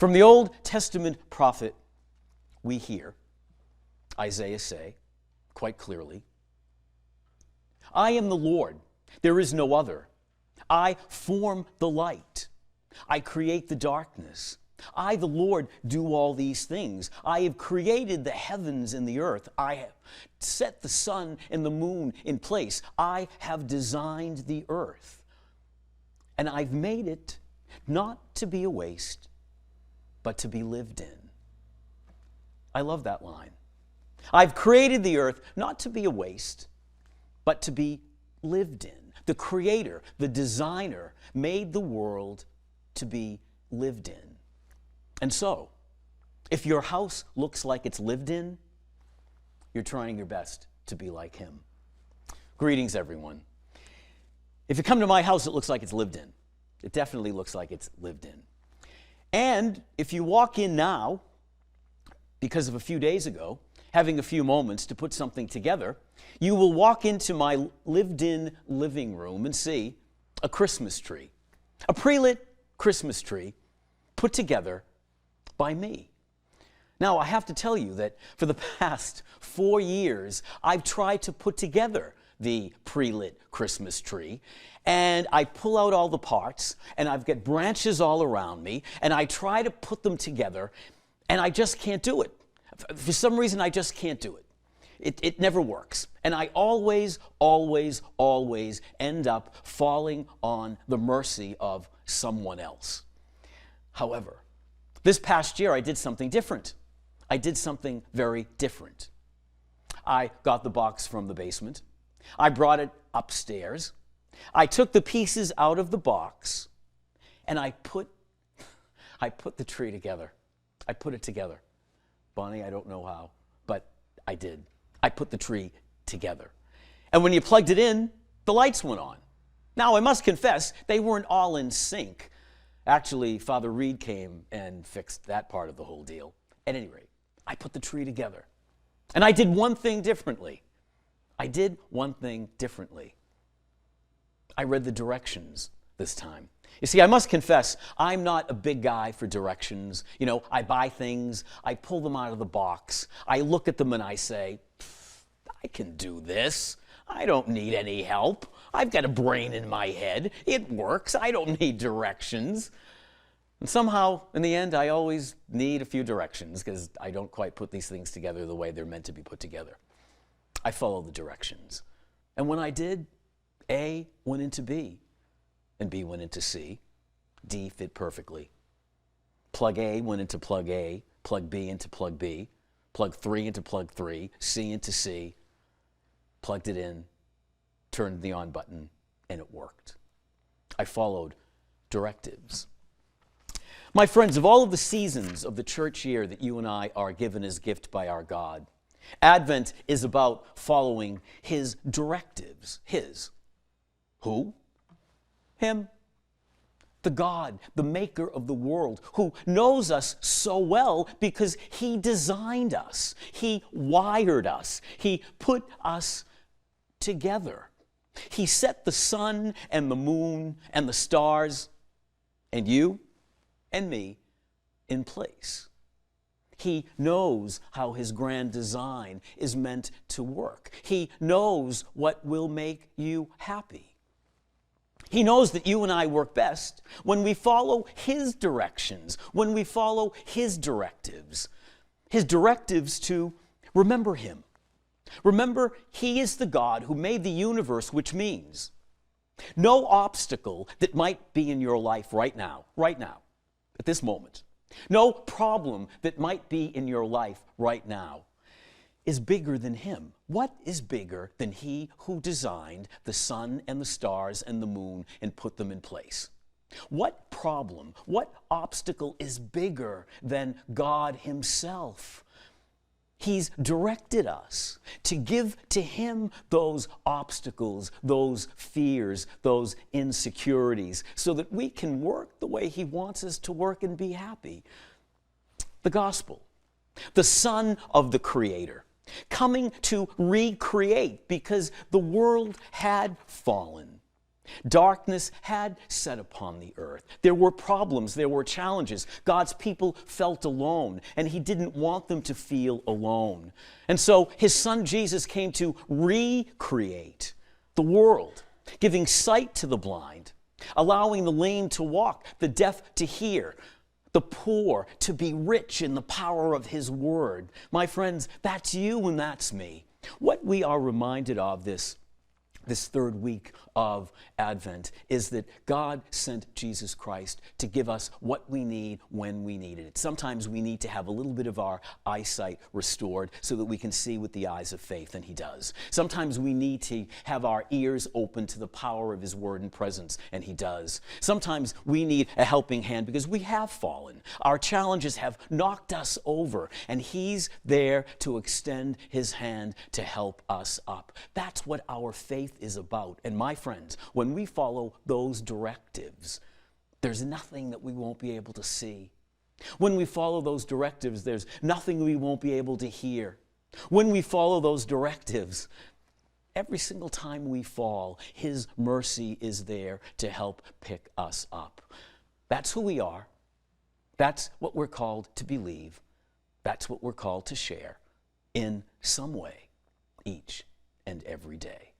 From the Old Testament prophet, we hear Isaiah say quite clearly, I am the Lord, there is no other. I form the light. I create the darkness. I, the Lord, do all these things. I have created the heavens and the earth. I have set the sun and the moon in place. I have designed the earth. And I've made it not to be a waste, but to be lived in. I love that line. I've created the earth not to be a waste, but to be lived in. The Creator, the Designer, made the world to be lived in. And so, if your house looks like it's lived in, you're trying your best to be like Him. Greetings, everyone. If you come to my house, it looks like it's lived in. It definitely looks like it's lived in. And if you walk in now, because of a few days ago, having a few moments to put something together, you will walk into my lived-in living room and see a Christmas tree, a pre-lit Christmas tree put together by me. Now, I have to tell you that for the past 4 years, I've tried to put together the pre-lit Christmas tree, and I pull out all the parts, and I've got branches all around me, and I try to put them together, and I just can't do it. For some reason, I just can't do it. It never works. And I always end up falling on the mercy of someone else. However, this past year, I did something different. I did something very different. I got the box from the basement. I brought it upstairs. I took the pieces out of the box, and I put the tree together. I put it together. Bonnie, I don't know how, but I did. I put the tree together. And when you plugged it in, the lights went on. Now, I must confess, they weren't all in sync. Actually, Father Reed came and fixed that part of the whole deal. At any rate, I put the tree together. And I did one thing differently. I read the directions this time. You see, I must confess, I'm not a big guy for directions. You know, I buy things, I pull them out of the box, I look at them and I say, I can do this. I don't need any help. I've got a brain in my head. It works. I don't need directions. And somehow, in the end, I always need a few directions because I don't quite put these things together the way they're meant to be put together. I follow the directions. And when I did, A went into B, and B went into C. D fit perfectly. Plug A went into plug A, plug B into plug B, plug 3 into plug 3, C into C, plugged it in, turned the on button, and it worked. I followed directives. My friends, of all of the seasons of the church year that you and I are given as gift by our God, Advent is about following His directives. His. Who? Him. The God, the maker of the world, who knows us so well because He designed us. He wired us. He put us together. He set the sun and the moon and the stars and you and me in place. He knows how His grand design is meant to work. He knows what will make you happy. He knows that you and I work best when we follow His directions, when we follow His directives to remember Him. Remember, He is the God who made the universe, which means no obstacle that might be in your life right now, at this moment, no problem that might be in your life right now is bigger than Him. What is bigger than He who designed the sun and the stars and the moon and put them in place? What problem, what obstacle is bigger than God Himself? He's directed us to give to Him those obstacles, those fears, those insecurities, so that we can work the way He wants us to work and be happy. The gospel, the Son of the Creator, coming to recreate because the world had fallen. Darkness had set upon the earth. There were problems, there were challenges. God's people felt alone, and he didn't want them to feel alone. And so his son Jesus came to recreate the world, giving sight to the blind, allowing the lame to walk, the deaf to hear, the poor to be rich in the power of his word. My friends, that's you and that's me. What we are reminded of this third week of Advent is that God sent Jesus Christ to give us what we need when we needed it. Sometimes we need to have a little bit of our eyesight restored so that we can see with the eyes of faith, and he does. Sometimes we need to have our ears open to the power of his word and presence, and he does. Sometimes we need a helping hand because we have fallen. Our challenges have knocked us over, and he's there to extend his hand to help us up. That's what our faith is about. And my friends, when we follow those directives, there's nothing that we won't be able to see. When we follow those directives, there's nothing we won't be able to hear. When we follow those directives, every single time we fall, his mercy is there to help pick us up. That's who we are. That's what we're called to believe. That's what we're called to share in some way each and every day.